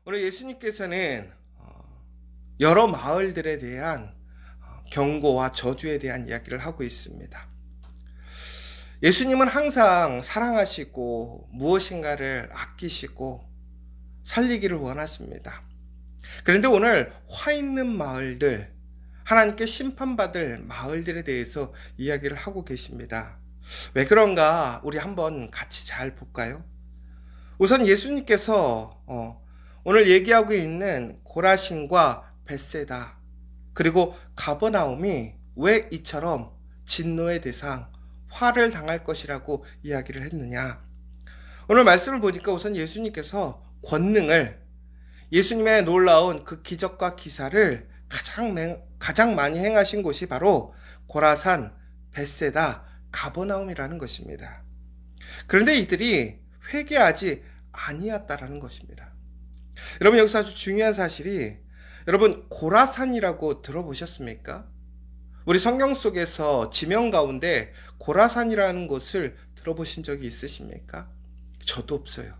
오늘 예수님께서는 여러 마을들에 대한 경고와 저주에 대한 이야기를 하고 있습니다. 예수님은 항상 사랑하시고 무엇인가를 아끼시고 살리기를 원하십니다. 그런데 오늘 화 있는 마을들, 하나님께 심판받을 마을들에 대해서 이야기를 하고 계십니다. 왜 그런가 우리 한번 같이 잘 볼까요? 우선 예수님께서 오늘 얘기하고 있는 고라신과 벳세다 그리고 가버나움이 왜 이처럼 진노의 대상, 화를 당할 것이라고 이야기를 했느냐. 오늘 말씀을 보니까 우선 예수님께서 권능을, 예수님의 놀라운 그 기적과 기사를 가장 많이 행하신 곳이 바로 고라산, 벳세다, 가버나움이라는 것입니다. 그런데 이들이 회개하지 아니었다라는 것입니다. 여러분, 여기서 아주 중요한 사실이, 여러분 고라산이라고 들어보셨습니까? 우리 성경 속에서 지명 가운데 고라산이라는 곳을 들어보신 적이 있으십니까? 저도 없어요.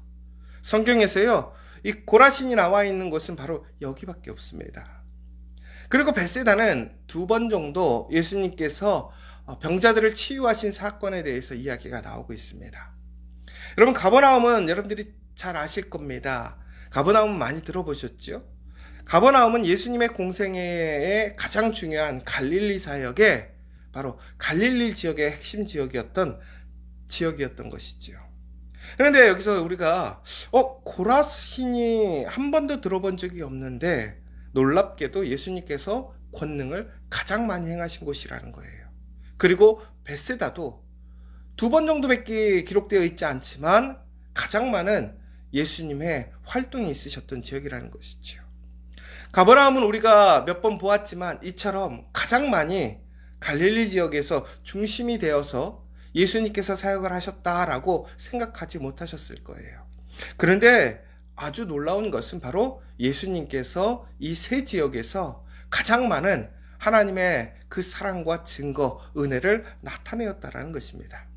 성경에서요, 이 고라신이 나와 있는 곳은 바로 여기밖에 없습니다. 그리고 벳세다는 2번 정도 예수님께서 병자들을 치유하신 사건에 대해서 이야기가 나오고 있습니다. 여러분, 가버나움은 여러분들이 잘 아실 겁니다. 가버나움은 많이 들어보셨죠? 가버나움은 예수님의 공생애의 가장 중요한 갈릴리 사역의 바로 갈릴리 지역의 핵심 지역이었던 것이죠. 그런데 여기서 우리가 고라신이 한 번도 들어본 적이 없는데 놀랍게도 예수님께서 권능을 가장 많이 행하신 곳이라는 거예요. 그리고 벳세다도 2번 정도밖에 기록되어 있지 않지만 가장 많은 예수님의 활동이 있으셨던 지역이라는 것이죠. 가버나움은 우리가 몇 번 보았지만 이처럼 가장 많이 갈릴리 지역에서 중심이 되어서 예수님께서 사역을 하셨다라고 생각하지 못하셨을 거예요. 그런데 아주 놀라운 것은 바로 예수님께서 이 세 지역에서 가장 많은 하나님의 그 사랑과 증거, 은혜를 나타내었다라는 것입니다.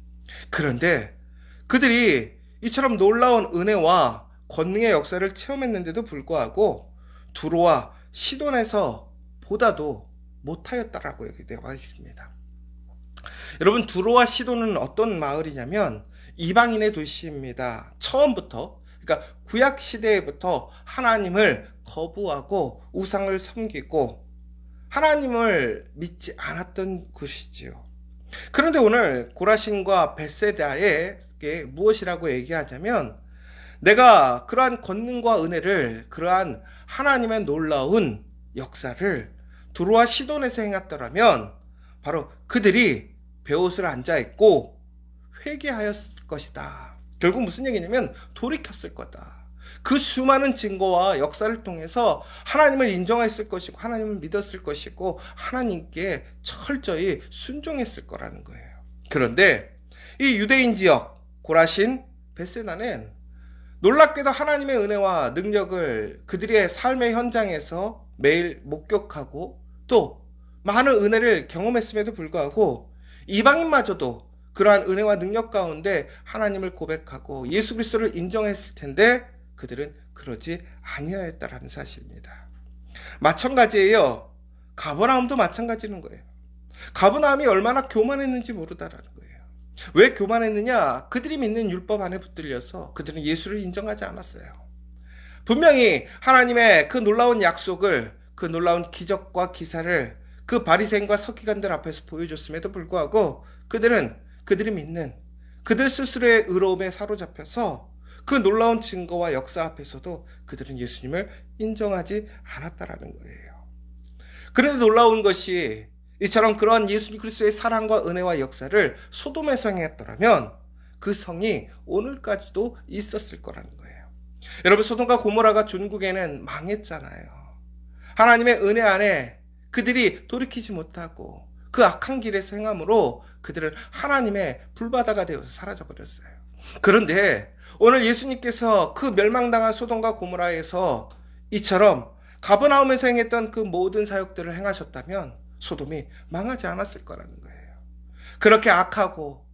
그런데 그들이 이처럼 놀라운 은혜와 권능의 역사를 체험했는데도 불구하고 두로와 시돈에서 보다도 못하였다라고 여기 되어 있습니다. 여러분, 두로와 시돈은 어떤 마을이냐면 이방인의 도시입니다. 처음부터, 그러니까 구약 시대부터 하나님을 거부하고 우상을 섬기고 하나님을 믿지 않았던 곳이지요. 그런데 오늘 고라신과 벳세다에게 무엇이라고 얘기하자면, 내가 그러한 권능과 은혜를, 그러한 하나님의 놀라운 역사를 두로와 시돈에서 행했더라면 바로 그들이 베옷을 앉아있고 회개하였을 것이다. 결국 무슨 얘기냐면 돌이켰을 거다. 그 수많은 증거와 역사를 통해서 하나님을 인정했을 것이고 하나님을 믿었을 것이고 하나님께 철저히 순종했을 거라는 거예요. 그런데 이 유대인 지역 고라신, 벳세다는 놀랍게도 하나님의 은혜와 능력을 그들의 삶의 현장에서 매일 목격하고 또 많은 은혜를 경험했음에도 불구하고 이방인마저도 그러한 은혜와 능력 가운데 하나님을 고백하고 예수 그리스도를 인정했을 텐데 그들은 그러지 아니하였다라는 사실입니다. 마찬가지예요. 가버나움도 마찬가지인 거예요. 가버나움이 얼마나 교만했는지 모르다라는 거예요. 왜 교만했느냐? 그들이 믿는 율법 안에 붙들려서 그들은 예수를 인정하지 않았어요. 분명히 하나님의 그 놀라운 약속을, 그 놀라운 기적과 기사를 그 바리새인과 서기관들 앞에서 보여줬음에도 불구하고 그들이 믿는 그들 스스로의 의로움에 사로잡혀서 그 놀라운 증거와 역사 앞에서도 그들은 예수님을 인정하지 않았다라는 거예요. 그런데 놀라운 것이 이처럼 그러한 예수 그리스도의 사랑과 은혜와 역사를 소돔에서 행했더라면 그 성이 오늘까지도 있었을 거라는 거예요. 여러분, 소돔과 고모라가 존국에는 망했잖아요. 하나님의 은혜 안에 그들이 돌이키지 못하고 그 악한 길에서 행함으로 그들은 하나님의 불바다가 되어서 사라져버렸어요. 그런데 오늘 예수님께서 그 멸망당한 소돔과 고모라에서 이처럼 가버나움에서 행했던 그 모든 사역들을 행하셨다면 소돔이 망하지 않았을 거라는 거예요. 그렇게 악하고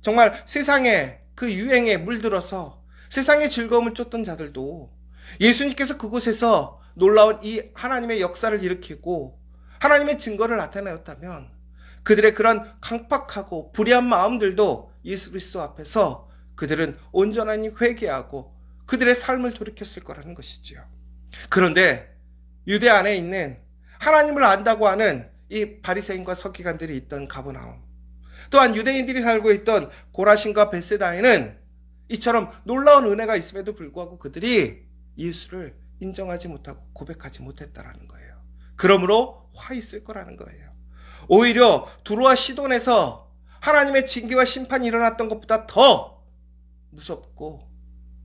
정말 세상의 그 유행에 물들어서 세상의 즐거움을 쫓던 자들도 예수님께서 그곳에서 놀라운 이 하나님의 역사를 일으키고 하나님의 증거를 나타내었다면 그들의 그런 강팍하고 불의한 마음들도 예수 그리스도 앞에서 그들은 온전하니 회개하고 그들의 삶을 돌이켰을 거라는 것이지요. 그런데 유대 안에 있는 하나님을 안다고 하는 이 바리새인과 서기관들이 있던 가버나움, 또한 유대인들이 살고 있던 고라신과 벳세다에는 이처럼 놀라운 은혜가 있음에도 불구하고 그들이 예수를 인정하지 못하고 고백하지 못했다라는 거예요. 그러므로 화 있을 거라는 거예요. 오히려 두로와 시돈에서 하나님의 징계와 심판이 일어났던 것보다 더 무섭고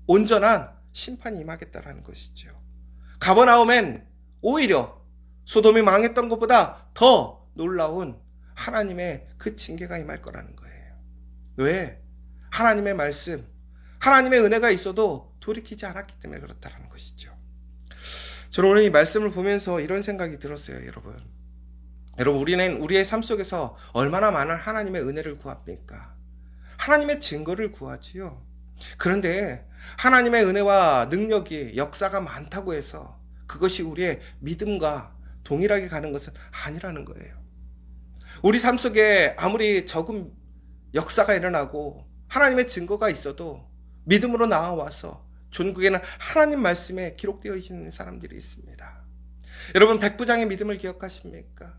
온전한 심판이 임하겠다라는 것이죠. 가버나움엔 오히려 소돔이 망했던 것보다 더 놀라운 하나님의 그 징계가 임할 거라는 거예요. 왜? 하나님의 말씀, 하나님의 은혜가 있어도 돌이키지 않았기 때문에 그렇다는 것이죠. 저는 오늘 이 말씀을 보면서 이런 생각이 들었어요, 여러분. 여러분, 우리는 우리의 삶 속에서 얼마나 많은 하나님의 은혜를 구합니까? 하나님의 증거를 구하지요. 그런데 하나님의 은혜와 능력이 역사가 많다고 해서 그것이 우리의 믿음과 동일하게 가는 것은 아니라는 거예요. 우리 삶 속에 아무리 적은 역사가 일어나고 하나님의 증거가 있어도 믿음으로 나와와서 전국에는 하나님 말씀에 기록되어 있는 사람들이 있습니다. 여러분, 백부장의 믿음을 기억하십니까?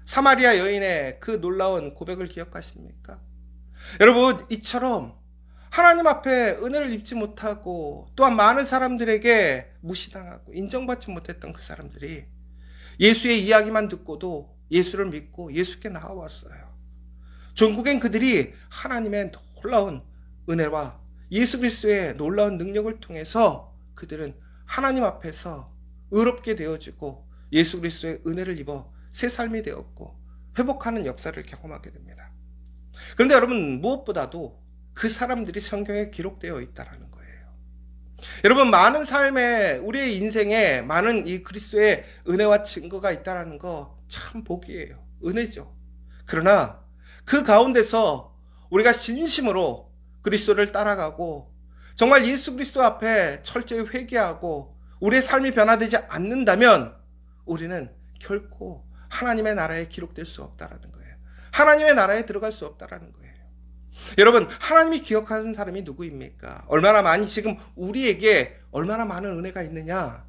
사마리아 여인의 그 놀라운 고백을 기억하십니까? 여러분, 이처럼 하나님 앞에 은혜를 입지 못하고 또한 많은 사람들에게 무시당하고 인정받지 못했던 그 사람들이 예수의 이야기만 듣고도 예수를 믿고 예수께 나와왔어요. 전국엔 그들이 하나님의 놀라운 은혜와 예수 그리스도의 놀라운 능력을 통해서 그들은 하나님 앞에서 의롭게 되어지고 예수 그리스도의 은혜를 입어 새 삶이 되었고 회복하는 역사를 경험하게 됩니다. 그런데 여러분, 무엇보다도 그 사람들이 성경에 기록되어 있다는 거예요. 여러분, 많은 삶에 우리의 인생에 많은 이 그리스도의 은혜와 증거가 있다는 거 참 복이에요. 은혜죠. 그러나 그 가운데서 우리가 진심으로 그리스도를 따라가고 정말 예수 그리스도 앞에 철저히 회개하고 우리의 삶이 변화되지 않는다면 우리는 결코 하나님의 나라에 기록될 수 없다라는 거예요. 하나님의 나라에 들어갈 수 없다라는 거예요. 여러분, 하나님이 기억하는 사람이 누구입니까? 얼마나 많이 지금 우리에게 얼마나 많은 은혜가 있느냐?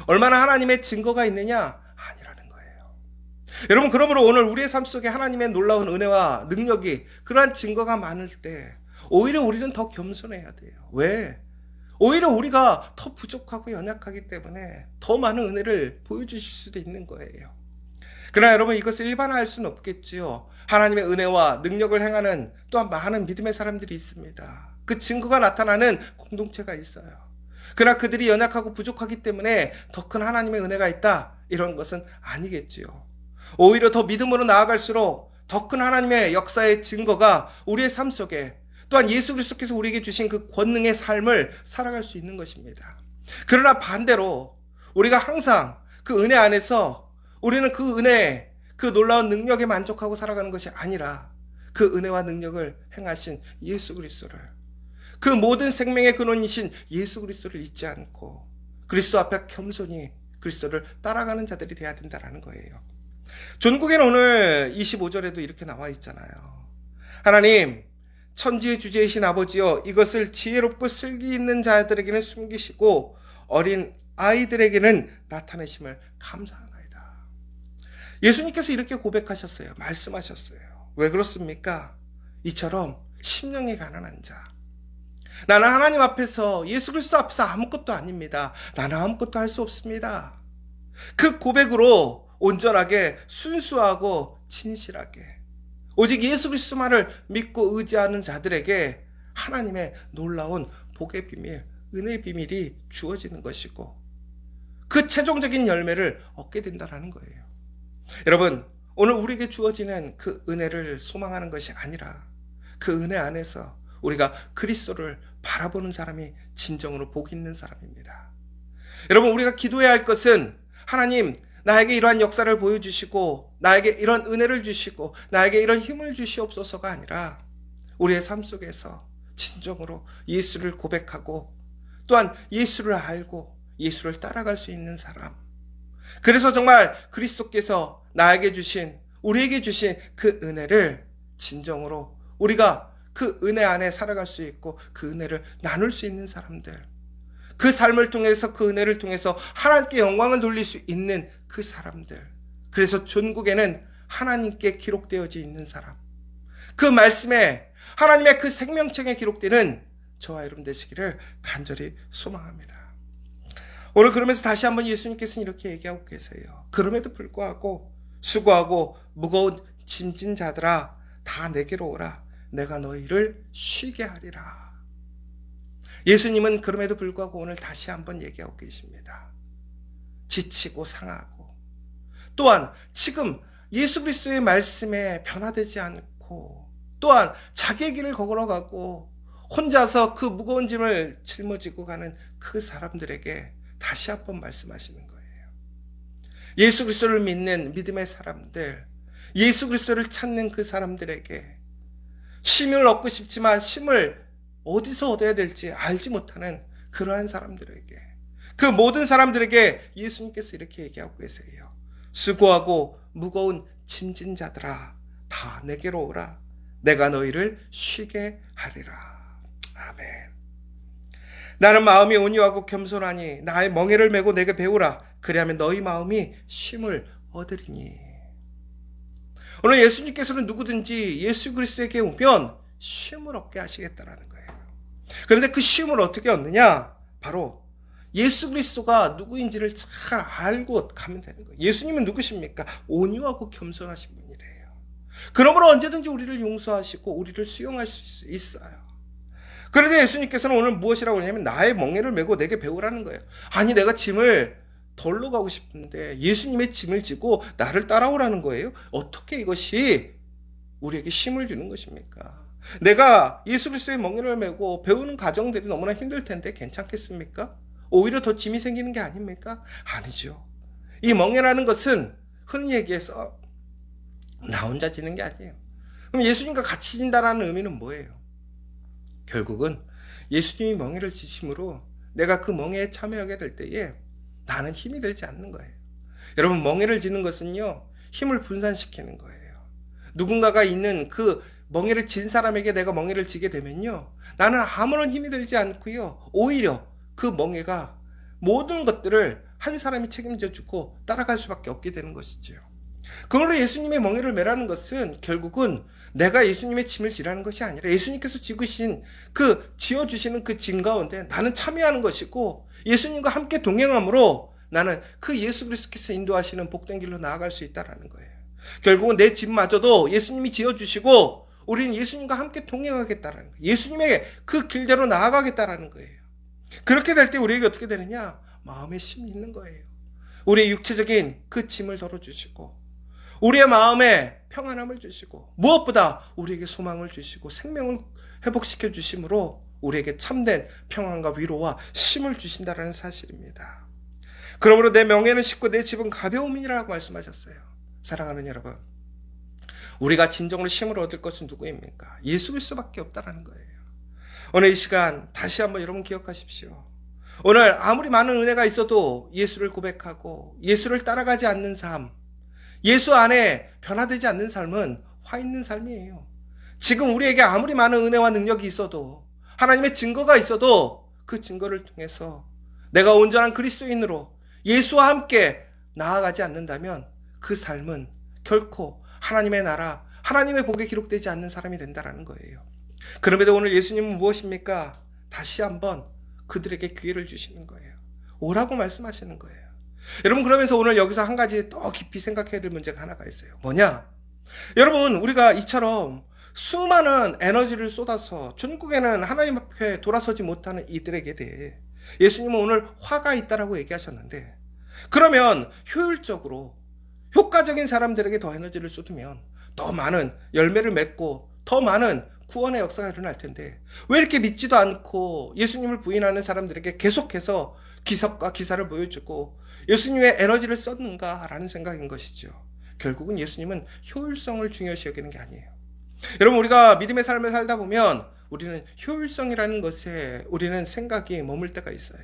얼마나 하나님의 증거가 있느냐? 아니라는 거예요. 여러분, 그러므로 오늘 우리의 삶 속에 하나님의 놀라운 은혜와 능력이 그러한 증거가 많을 때 오히려 우리는 더 겸손해야 돼요. 왜? 오히려 우리가 더 부족하고 연약하기 때문에 더 많은 은혜를 보여주실 수도 있는 거예요. 그러나 여러분, 이것을 일반화할 수는 없겠지요. 하나님의 은혜와 능력을 행하는 또한 많은 믿음의 사람들이 있습니다. 그 증거가 나타나는 공동체가 있어요. 그러나 그들이 연약하고 부족하기 때문에 더 큰 하나님의 은혜가 있다, 이런 것은 아니겠지요. 오히려 더 믿음으로 나아갈수록 더 큰 하나님의 역사의 증거가 우리의 삶 속에 또한 예수 그리스도께서 우리에게 주신 그 권능의 삶을 살아갈 수 있는 것입니다. 그러나 반대로 우리가 항상 그 은혜 안에서 우리는 그 은혜, 그 놀라운 능력에 만족하고 살아가는 것이 아니라 그 은혜와 능력을 행하신 예수 그리스도를, 그 모든 생명의 근원이신 예수 그리스도를 잊지 않고 그리스도 앞에 겸손히 그리스도를 따라가는 자들이 되어야 된다는 거예요. 전국에는 오늘 25절에도 이렇게 나와 있잖아요. 하나님, 천지의 주제이신 아버지여, 이것을 지혜롭고 슬기 있는 자들에게는 숨기시고 어린 아이들에게는 나타내심을 감사하나이다. 예수님께서 이렇게 고백하셨어요. 말씀하셨어요. 왜 그렇습니까? 이처럼 심령이 가난한 자, 나는 하나님 앞에서, 예수 그리스도 앞에서 아무것도 아닙니다. 나는 아무것도 할 수 없습니다. 그 고백으로 온전하게 순수하고 진실하게 오직 예수 그리스도만을 믿고 의지하는 자들에게 하나님의 놀라운 복의 비밀, 은혜의 비밀이 주어지는 것이고 그 최종적인 열매를 얻게 된다는 거예요. 여러분, 오늘 우리에게 주어지는 그 은혜를 소망하는 것이 아니라 그 은혜 안에서 우리가 그리스도를 바라보는 사람이 진정으로 복 있는 사람입니다. 여러분, 우리가 기도해야 할 것은 하나님, 나에게 이러한 역사를 보여주시고 나에게 이런 은혜를 주시고 나에게 이런 힘을 주시옵소서가 아니라 우리의 삶 속에서 진정으로 예수를 고백하고 또한 예수를 알고 예수를 따라갈 수 있는 사람. 그래서 정말 그리스도께서 나에게 주신, 우리에게 주신 그 은혜를 진정으로 우리가 그 은혜 안에 살아갈 수 있고 그 은혜를 나눌 수 있는 사람들. 그 삶을 통해서, 그 은혜를 통해서 하나님께 영광을 돌릴 수 있는 그 사람들. 그래서 전국에는 하나님께 기록되어져 있는 사람. 그 말씀에 하나님의 그 생명책에 기록되는 저와 여러분 되시기를 간절히 소망합니다. 오늘 그러면서 다시 한번 예수님께서는 이렇게 얘기하고 계세요. 그럼에도 불구하고 수고하고 무거운 짐진 자들아 다 내게로 오라. 내가 너희를 쉬게 하리라. 예수님은 그럼에도 불구하고 오늘 다시 한번 얘기하고 계십니다. 지치고 상하고 또한 지금 예수 그리스도의 말씀에 변화되지 않고 또한 자기의 길을 걸어가고 혼자서 그 무거운 짐을 짊어지고 가는 그 사람들에게 다시 한번 말씀하시는 거예요. 예수 그리스도를 믿는 믿음의 사람들, 예수 그리스도를 찾는 그 사람들에게 쉼을 얻고 싶지만 쉼을 어디서 얻어야 될지 알지 못하는 그러한 사람들에게, 그 모든 사람들에게 예수님께서 이렇게 얘기하고 계세요. 수고하고 무거운 짐진 자들아 다 내게로 오라. 내가 너희를 쉬게 하리라. 아멘. 나는 마음이 온유하고 겸손하니 나의 멍에를 메고 내게 배우라. 그리하면 너희 마음이 쉼을 얻으리니. 오늘 예수님께서는 누구든지 예수 그리스도에게 오면 쉼을 얻게 하시겠다라는 거예요. 그런데 그 쉼을 어떻게 얻느냐? 바로 예수 그리스도가 누구인지를 잘 알고 가면 되는 거예요. 예수님은 누구십니까? 온유하고 겸손하신 분이래요. 그러므로 언제든지 우리를 용서하시고 우리를 수용할 수 있어요. 그런데 예수님께서는 오늘 무엇이라고 하냐면 나의 멍에를 메고 내게 배우라는 거예요. 아니 내가 짐을 덜러 가고 싶은데 예수님의 짐을 지고 나를 따라오라는 거예요. 어떻게 이것이 우리에게 쉼을 주는 것입니까? 내가 예수 그리스도의 멍에를 메고 배우는 과정들이 너무나 힘들 텐데 괜찮겠습니까? 오히려 더 짐이 생기는 게 아닙니까? 아니죠. 이 멍에라는 것은 흔히 얘기해서 나 혼자 지는 게 아니에요. 그럼 예수님과 같이 진다라는 의미는 뭐예요? 결국은 예수님이 멍에를 지심으로 내가 그 멍에에 참여하게 될 때에 나는 힘이 들지 않는 거예요. 여러분, 멍에를 지는 것은요, 힘을 분산시키는 거예요. 누군가가 있는 그 멍에를 진 사람에게 내가 멍에를 지게 되면요, 나는 아무런 힘이 들지 않고요, 오히려 그 멍에가 모든 것들을 한 사람이 책임져주고 따라갈 수밖에 없게 되는 것이죠. 그걸로 예수님의 멍에를 매라는 것은 결국은 내가 예수님의 짐을 지라는 것이 아니라 예수님께서 지어주시는 그 짐 가운데 나는 참여하는 것이고 예수님과 함께 동행함으로 나는 그 예수 그리스도께서 인도하시는 복된 길로 나아갈 수 있다는 거예요. 결국은 내 짐마저도 예수님이 지어주시고 우리는 예수님과 함께 동행하겠다는 거예요. 예수님의 그 길대로 나아가겠다는 거예요. 그렇게 될 때 우리에게 어떻게 되느냐? 마음에 쉼이 있는 거예요. 우리의 육체적인 그 짐을 덜어주시고 우리의 마음에 평안함을 주시고 무엇보다 우리에게 소망을 주시고 생명을 회복시켜 주심으로 우리에게 참된 평안과 위로와 쉼을 주신다는 사실입니다. 그러므로 내 명예는 쉽고 내 집은 가벼움이라고 말씀하셨어요. 사랑하는 여러분, 우리가 진정으로 쉼을 얻을 것은 누구입니까? 예수 그리스도밖에 없다는 거예요. 오늘 이 시간 다시 한번 여러분 기억하십시오. 오늘 아무리 많은 은혜가 있어도 예수를 고백하고 예수를 따라가지 않는 삶, 예수 안에 변화되지 않는 삶은 화 있는 삶이에요. 지금 우리에게 아무리 많은 은혜와 능력이 있어도 하나님의 증거가 있어도 그 증거를 통해서 내가 온전한 그리스도인으로 예수와 함께 나아가지 않는다면 그 삶은 결코 하나님의 나라, 하나님의 복에 기록되지 않는 사람이 된다는 거예요. 그럼에도 오늘 예수님은 무엇입니까? 다시 한번 그들에게 기회를 주시는 거예요. 오라고 말씀하시는 거예요. 여러분, 그러면서 오늘 여기서 한 가지 더 깊이 생각해야 될 문제가 하나가 있어요. 뭐냐? 여러분, 우리가 이처럼 수많은 에너지를 쏟아서 전국에는 하나님 앞에 돌아서지 못하는 이들에게 대해 예수님은 오늘 화가 있다라고 얘기하셨는데, 그러면 효율적으로 효과적인 사람들에게 더 에너지를 쏟으면 더 많은 열매를 맺고 더 많은 구원의 역사가 일어날 텐데 왜 이렇게 믿지도 않고 예수님을 부인하는 사람들에게 계속해서 기적과 기사를 보여주고 예수님의 에너지를 썼는가라는 생각인 것이죠. 결국은 예수님은 효율성을 중요시 여기는 게 아니에요. 여러분, 우리가 믿음의 삶을 살다 보면 우리는 효율성이라는 것에 우리는 생각이 머물 때가 있어요.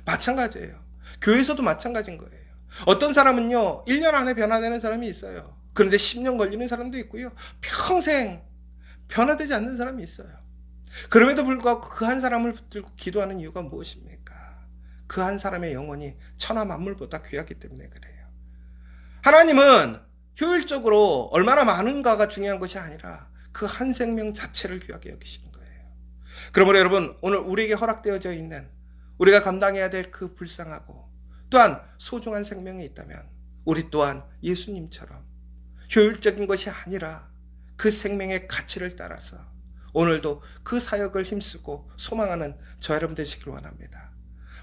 마찬가지예요. 교회에서도 마찬가지인 거예요. 어떤 사람은요, 1년 안에 변화되는 사람이 있어요. 그런데 10년 걸리는 사람도 있고요. 평생 변화되지 않는 사람이 있어요. 그럼에도 불구하고 그 한 사람을 붙들고 기도하는 이유가 무엇입니까? 그 한 사람의 영혼이 천하 만물보다 귀하기 때문에 그래요. 하나님은 효율적으로 얼마나 많은가가 중요한 것이 아니라 그 한 생명 자체를 귀하게 여기시는 거예요. 그러므로 여러분, 오늘 우리에게 허락되어져 있는 우리가 감당해야 될 그 불쌍하고 또한 소중한 생명이 있다면 우리 또한 예수님처럼 효율적인 것이 아니라 그 생명의 가치를 따라서 오늘도 그 사역을 힘쓰고 소망하는 저 여러분 되시길 원합니다.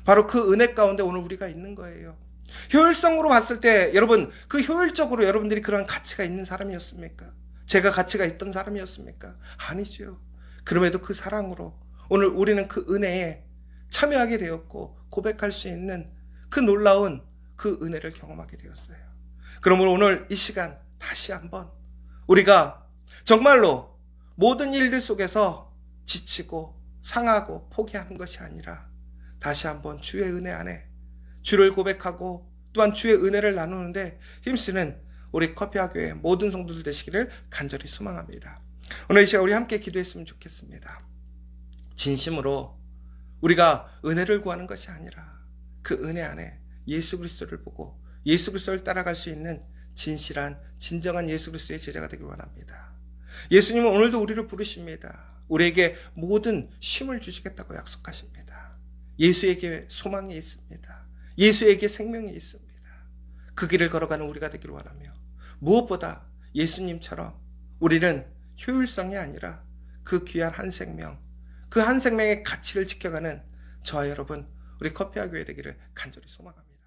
바로 그 은혜 가운데 오늘 우리가 있는 거예요. 효율성으로 봤을 때 여러분, 그 효율적으로 여러분들이 그런 가치가 있는 사람이었습니까? 제가 가치가 있던 사람이었습니까? 아니죠. 그럼에도 그 사랑으로 오늘 우리는 그 은혜에 참여하게 되었고 고백할 수 있는 그 놀라운 그 은혜를 경험하게 되었어요. 그러므로 오늘 이 시간 다시 한번 우리가 정말로 모든 일들 속에서 지치고 상하고 포기하는 것이 아니라 다시 한번 주의 은혜 안에 주를 고백하고 또한 주의 은혜를 나누는데 힘쓰는 우리 커피와 교회 모든 성도들 되시기를 간절히 소망합니다. 오늘 이 시간 우리 함께 기도했으면 좋겠습니다. 진심으로 우리가 은혜를 구하는 것이 아니라 그 은혜 안에 예수 그리스도를 보고 예수 그리스도를 따라갈 수 있는 진실한 진정한 예수 그리스도의 제자가 되길 원합니다. 예수님은 오늘도 우리를 부르십니다. 우리에게 모든 쉼을 주시겠다고 약속하십니다. 예수에게 소망이 있습니다. 예수에게 생명이 있습니다. 그 길을 걸어가는 우리가 되기를 원하며 무엇보다 예수님처럼 우리는 효율성이 아니라 그 귀한 한 생명, 그 한 생명의 가치를 지켜가는 저와 여러분, 우리 커피와 교회 되기를 간절히 소망합니다.